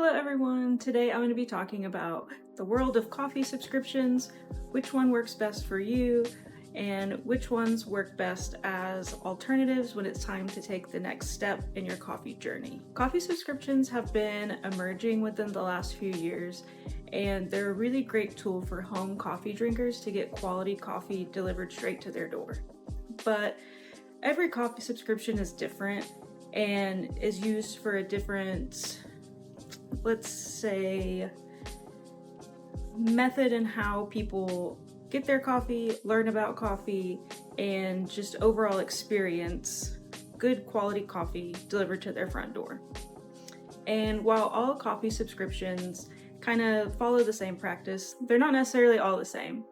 Hello everyone! Today I'm going to be talking about the world of coffee subscriptions, which one works best for you, and which ones work best as alternatives when it's time to take the next step in your coffee journey. Coffee subscriptions have been emerging within the last few years, and they're a really great tool for home coffee drinkers to get quality coffee delivered straight to their door. But every coffee subscription is different and is used for a different, let's say, method in how people get their coffee, learn about coffee, and just overall experience good quality coffee delivered to their front door. And while all coffee subscriptions kind of follow the same practice, they're not necessarily all the same.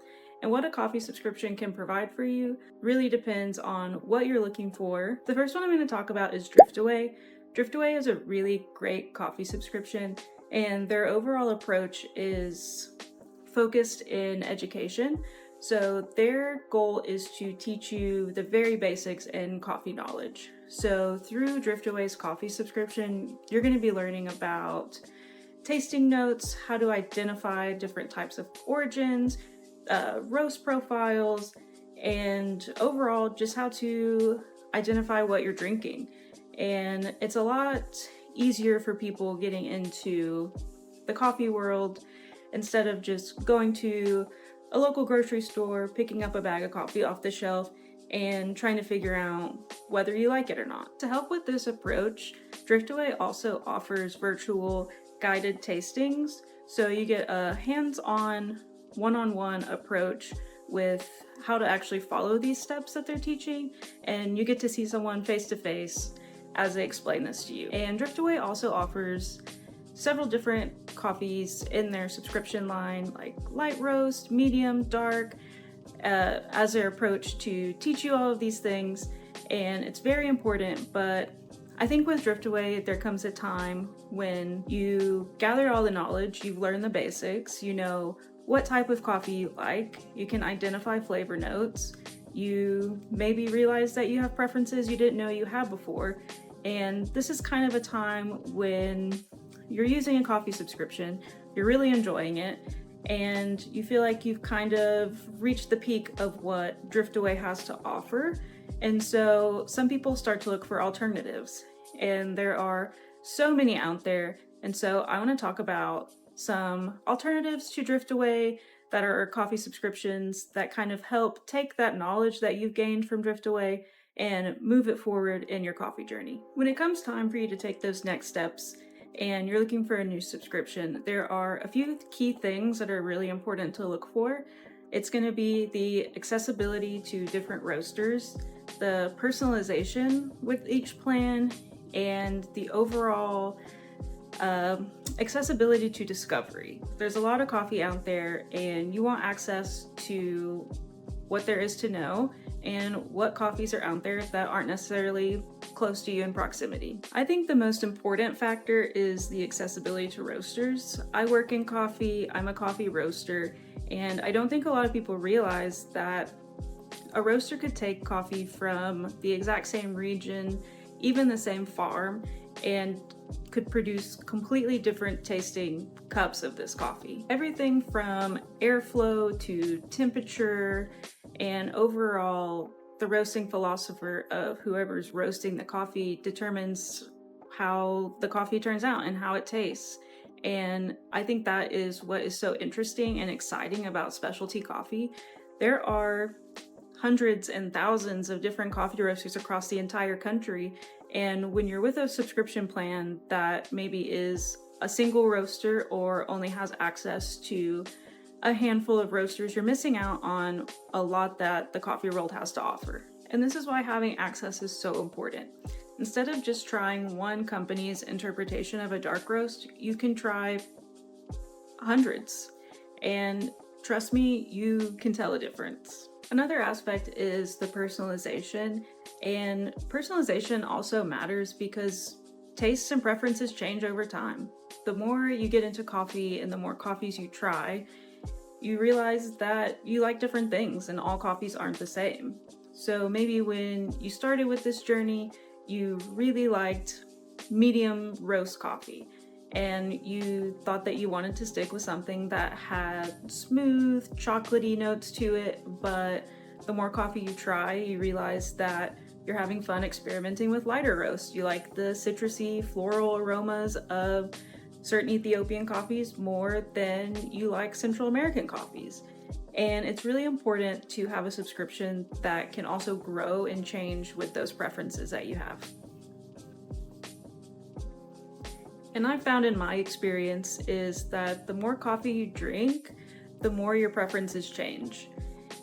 And what a coffee subscription can provide for you really depends on what you're looking for. The first one I'm going to talk about is Driftaway. Driftaway is a really great coffee subscription, and their overall approach is focused in education. So their goal is to teach you the very basics in coffee knowledge. So through Driftaway's coffee subscription, you're going to be learning about tasting notes, how to identify different types of origins, roast profiles, and overall just how to identify what you're drinking. And it's a lot easier for people getting into the coffee world instead of just going to a local grocery store, picking up a bag of coffee off the shelf, and trying to figure out whether you like it or not. To help with this approach, Driftaway also offers virtual guided tastings, so you get a hands-on, one-on-one approach with how to actually follow these steps that they're teaching, and you get to see someone face-to-face as they explain this to you. And Driftaway also offers several different coffees in their subscription line, like light roast, medium, dark, as their approach to teach you all of these things. And it's very important, but I think with Driftaway, there comes a time when you gather all the knowledge, you've learned the basics, you know what type of coffee you like, you can identify flavor notes, you maybe realize that you have preferences you didn't know you had before, and this is kind of a time when you're using a coffee subscription, you're really enjoying it, and you feel like you've kind of reached the peak of what Driftaway has to offer. And so some people start to look for alternatives, and there are so many out there. And so I want to talk about some alternatives to Driftaway that are coffee subscriptions that kind of help take that knowledge that you've gained from Driftaway and move it forward in your coffee journey. When it comes time for you to take those next steps and you're looking for a new subscription, there are a few key things that are really important to look for. It's going to be the accessibility to different roasters, the personalization with each plan, and the overall accessibility to discovery. There's a lot of coffee out there, and you want access to what there is to know and what coffees are out there that aren't necessarily close to you in proximity. I think the most important factor is the accessibility to roasters. I work in coffee, I'm a coffee roaster, and I don't think a lot of people realize that a roaster could take coffee from the exact same region, even the same farm, and could produce completely different tasting cups of this coffee. Everything from airflow to temperature and overall the roasting philosopher of whoever's roasting the coffee determines how the coffee turns out and how it tastes. And I think that is what is so interesting and exciting about specialty coffee. There are hundreds and thousands of different coffee roasters across the entire country. And when you're with a subscription plan that maybe is a single roaster or only has access to a handful of roasters, you're missing out on a lot that the coffee world has to offer. And this is why having access is so important. Instead of just trying one company's interpretation of a dark roast, you can try hundreds. And trust me, you can tell a difference. Another aspect is the personalization, and personalization also matters because tastes and preferences change over time. The more you get into coffee and the more coffees you try, you realize that you like different things and all coffees aren't the same. So maybe when you started with this journey, you really liked medium roast coffee, and you thought that you wanted to stick with something that had smooth, chocolatey notes to it, but the more coffee you try, you realize that you're having fun experimenting with lighter roasts. You like the citrusy, floral aromas of certain Ethiopian coffees more than you like Central American coffees. And it's really important to have a subscription that can also grow and change with those preferences that you have. And I've found in my experience is that the more coffee you drink, the more your preferences change.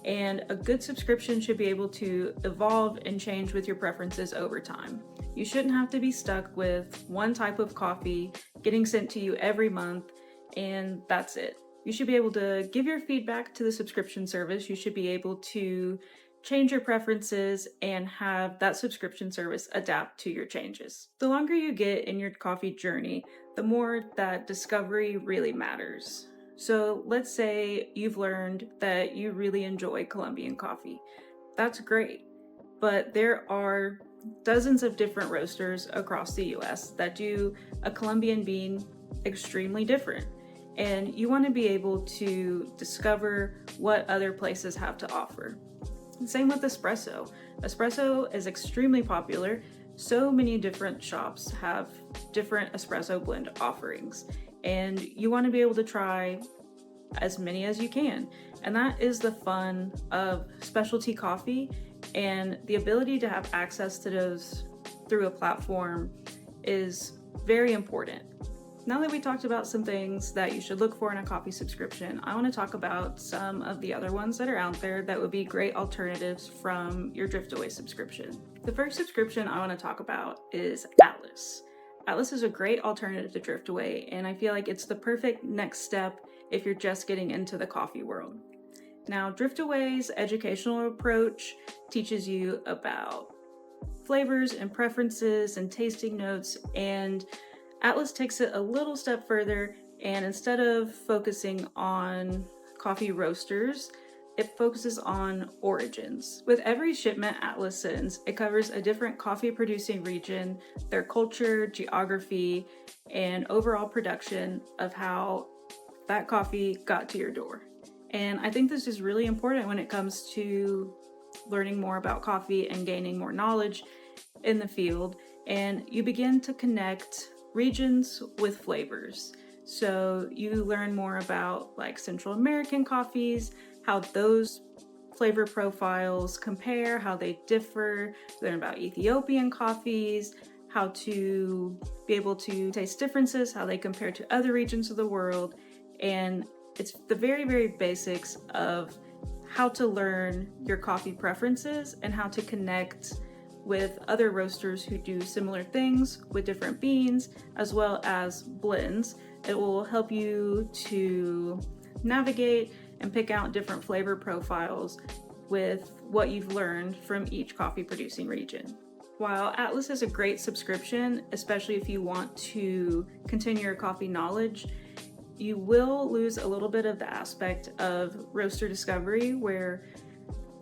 And a good subscription should be able to evolve and change with your preferences over time. You shouldn't have to be stuck with one type of coffee getting sent to you every month, and that's it. You should be able to give your feedback to the subscription service. You should be able to change your preferences and have that subscription service adapt to your changes. The longer you get in your coffee journey, the more that discovery really matters. So let's say you've learned that you really enjoy Colombian coffee. That's great, but there are dozens of different roasters across the US that do a Colombian bean extremely different. And you want to be able to discover what other places have to offer. Same with espresso. Espresso is extremely popular. So many different shops have different espresso blend offerings, and you want to be able to try as many as you can. And that is the fun of specialty coffee, and the ability to have access to those through a platform is very important. Now that we talked about some things that you should look for in a coffee subscription, I want to talk about some of the other ones that are out there that would be great alternatives from your Driftaway subscription. The first subscription I want to talk about is Atlas. Atlas is a great alternative to Driftaway, and I feel like it's the perfect next step if you're just getting into the coffee world. Now, Driftaway's educational approach teaches you about flavors and preferences and tasting notes, and Atlas takes it a little step further, and instead of focusing on coffee roasters, it focuses on origins. With every shipment Atlas sends, it covers a different coffee producing region, their culture, geography, and overall production of how that coffee got to your door. And I think this is really important when it comes to learning more about coffee and gaining more knowledge in the field, and you begin to connect regions with flavors. So you learn more about like Central American coffees, how those flavor profiles compare, how they differ. Learn about Ethiopian coffees, how to be able to taste differences, how they compare to other regions of the world. And it's the very, very basics of how to learn your coffee preferences and how to connect with other roasters who do similar things with different beans as well as blends. It will help you to navigate and pick out different flavor profiles with what you've learned from each coffee producing region. While Atlas is a great subscription, especially if you want to continue your coffee knowledge, you will lose a little bit of the aspect of roaster discovery, where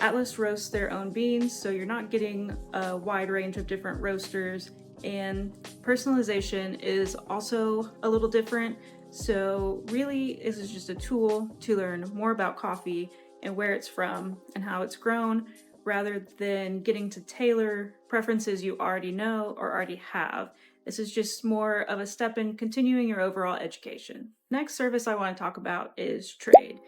Atlas roasts their own beans, so you're not getting a wide range of different roasters, and personalization is also a little different. So really, this is just a tool to learn more about coffee and where it's from and how it's grown, rather than getting to tailor preferences you already know or already have. This is just more of a step in continuing your overall education. Next service I want to talk about is Trade.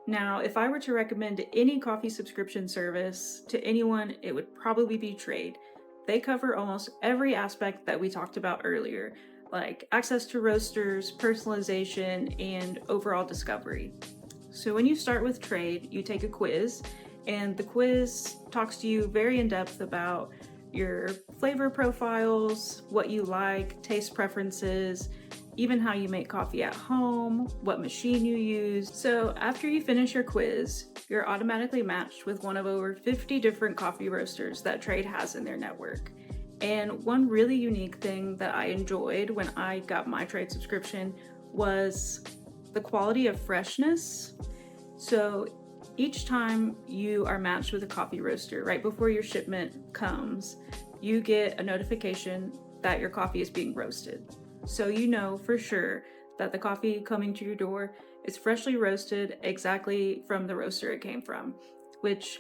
Now, if I were to recommend any coffee subscription service to anyone, it would probably be Trade. They cover almost every aspect that we talked about earlier, like access to roasters, personalization, and overall discovery. So when you start with Trade, you take a quiz, and the quiz talks to you very in depth about your flavor profiles, what you like, taste preferences, even how you make coffee at home, what machine you use. So after you finish your quiz, you're automatically matched with one of over 50 different coffee roasters that Trade has in their network. And one really unique thing that I enjoyed when I got my Trade subscription was the quality of freshness. So each time you are matched with a coffee roaster, right before your shipment comes, you get a notification that your coffee is being roasted. so you know for sure that the coffee coming to your door is freshly roasted exactly from the roaster it came from, which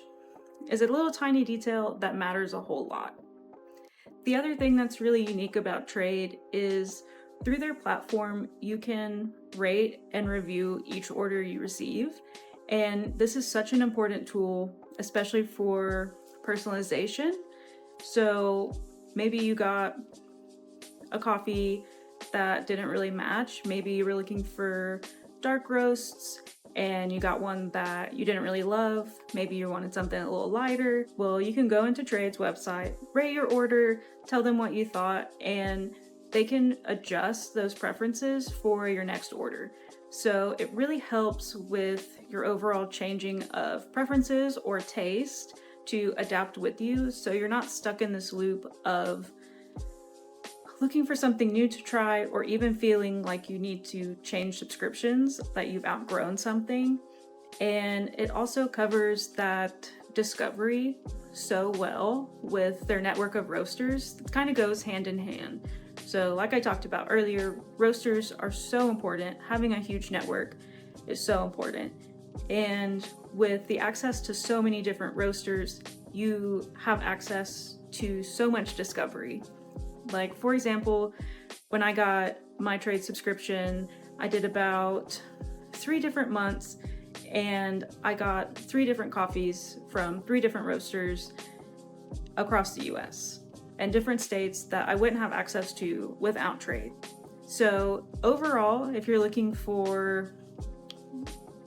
is a little tiny detail that matters a whole lot. The other thing that's really unique about Trade is through their platform, you can rate and review each order you receive. And this is such an important tool, especially for personalization. So maybe you got a coffee that didn't really match. Maybe you were looking for dark roasts and you got one that you didn't really love. Maybe you wanted something a little lighter. Well, you can go into Trade's website, rate your order, tell them what you thought, and they can adjust those preferences for your next order. So it really helps with your overall changing of preferences or taste to adapt with you, so you're not stuck in this loop of looking for something new to try, or even feeling like you need to change subscriptions, that you've outgrown something. And it also covers that discovery so well with their network of roasters. It kind of goes hand in hand. So like I talked about earlier, roasters are so important. Having a huge network is so important. And with the access to so many different roasters, you have access to so much discovery. Like, for example, when I got my Trade subscription, I did about 3 different months and I got 3 different coffees from 3 different roasters across the US and different states that I wouldn't have access to without Trade. So overall, if you're looking for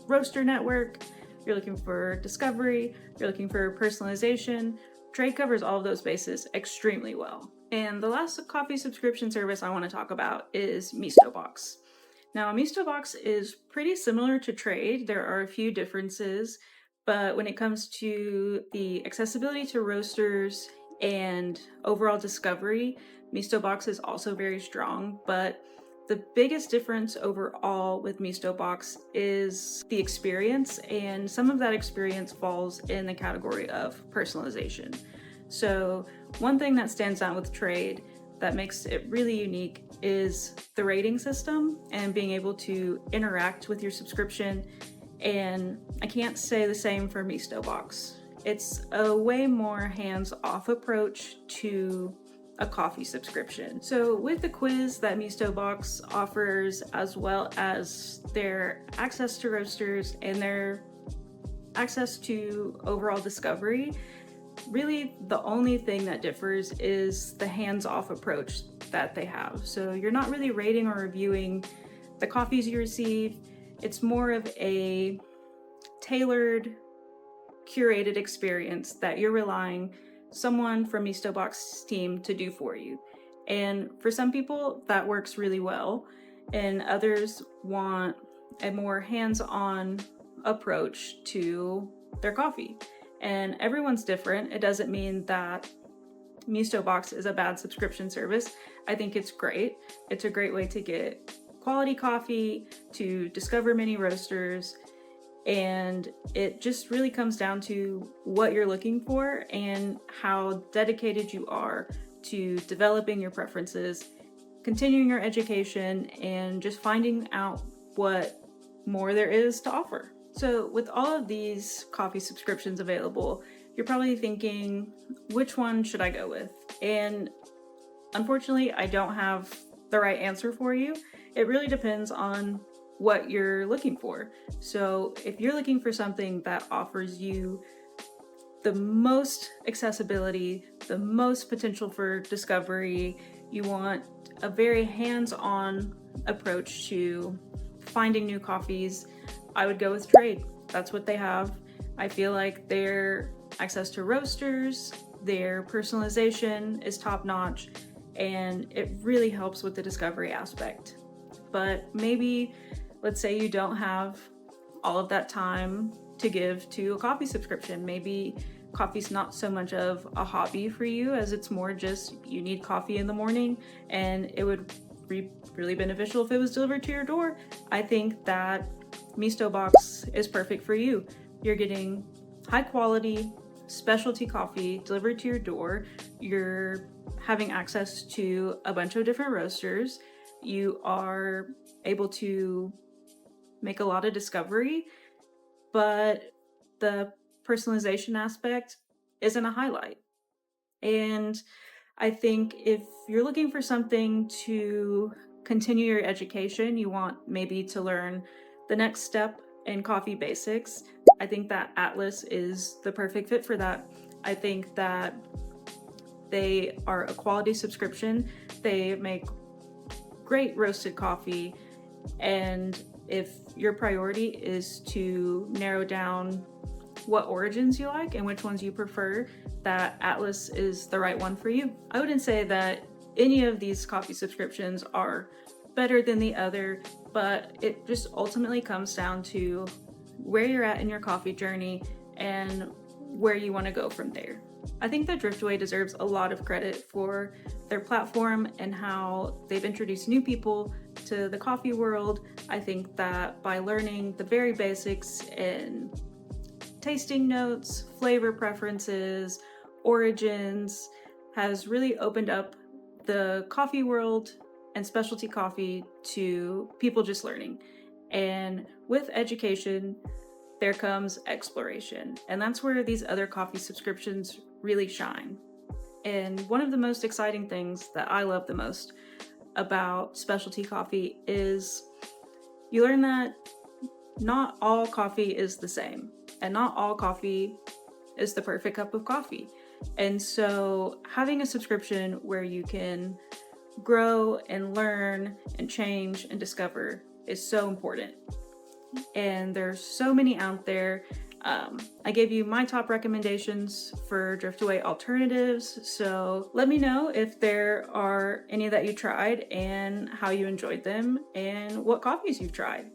roaster network, you're looking for discovery, you're looking for personalization, Trade covers all of those bases extremely well. And the last coffee subscription service I want to talk about is MistoBox. Now, MistoBox is pretty similar to Trade. There are a few differences, but when it comes to the accessibility to roasters and overall discovery, MistoBox is also very strong. But the biggest difference overall with MistoBox is the experience, and some of that experience falls in the category of personalization. So one thing that stands out with Trade that makes it really unique is the rating system and being able to interact with your subscription. And I can't say the same for MistoBox. It's a way more hands-off approach to a coffee subscription. So with the quiz that MistoBox offers, as well as their access to roasters and their access to overall discovery, really the only thing that differs is the hands-off approach that they have. So you're not really rating or reviewing the coffees you receive. It's more of a tailored, curated experience that you're relying someone from MistoBox team to do for you. And for some people that works really well, and others want a more hands-on approach to their coffee. And everyone's different. It doesn't mean that MistoBox is a bad subscription service. I think it's great. It's a great way to get quality coffee, to discover many roasters, and it just really comes down to what you're looking for and how dedicated you are to developing your preferences, continuing your education, and just finding out what more there is to offer. So with all of these coffee subscriptions available, you're probably thinking, which one should I go with? And unfortunately, I don't have the right answer for you. It really depends on what you're looking for. So if you're looking for something that offers you the most accessibility, the most potential for discovery, you want a very hands-on approach to finding new coffees, I would go with Trade. That's what they have. I feel like their access to roasters, their personalization is top-notch, and it really helps with the discovery aspect. But maybe, let's say you don't have all of that time to give to a coffee subscription. Maybe coffee's not so much of a hobby for you, as it's more just you need coffee in the morning, and it would be really beneficial if it was delivered to your door. I think that MistoBox is perfect for you. You're getting high quality specialty coffee delivered to your door. You're having access to a bunch of different roasters. You are able to make a lot of discovery, but the personalization aspect isn't a highlight. And I think if you're looking for something to continue your education, you want maybe to learn the next step in coffee basics, I think that Atlas is the perfect fit for that. I think that they are a quality subscription. They make great roasted coffee. And if your priority is to narrow down what origins you like and which ones you prefer, that Atlas is the right one for you. I wouldn't say that any of these coffee subscriptions are better than the other, but it just ultimately comes down to where you're at in your coffee journey and where you want to go from there. I think that Driftaway deserves a lot of credit for their platform and how they've introduced new people to the coffee world. I think that by learning the very basics in tasting notes, flavor preferences, origins, has really opened up the coffee world and specialty coffee to people just learning. And with education, there comes exploration. And that's where these other coffee subscriptions really shine. And one of the most exciting things that I love the most about specialty coffee is you learn that not all coffee is the same, and not all coffee is the perfect cup of coffee. And so having a subscription where you can grow and learn and change and discover is so important. And there's so many out there. I gave you my top recommendations for Driftaway alternatives, so let me know if there are any that you tried and how you enjoyed them and what coffees you've tried.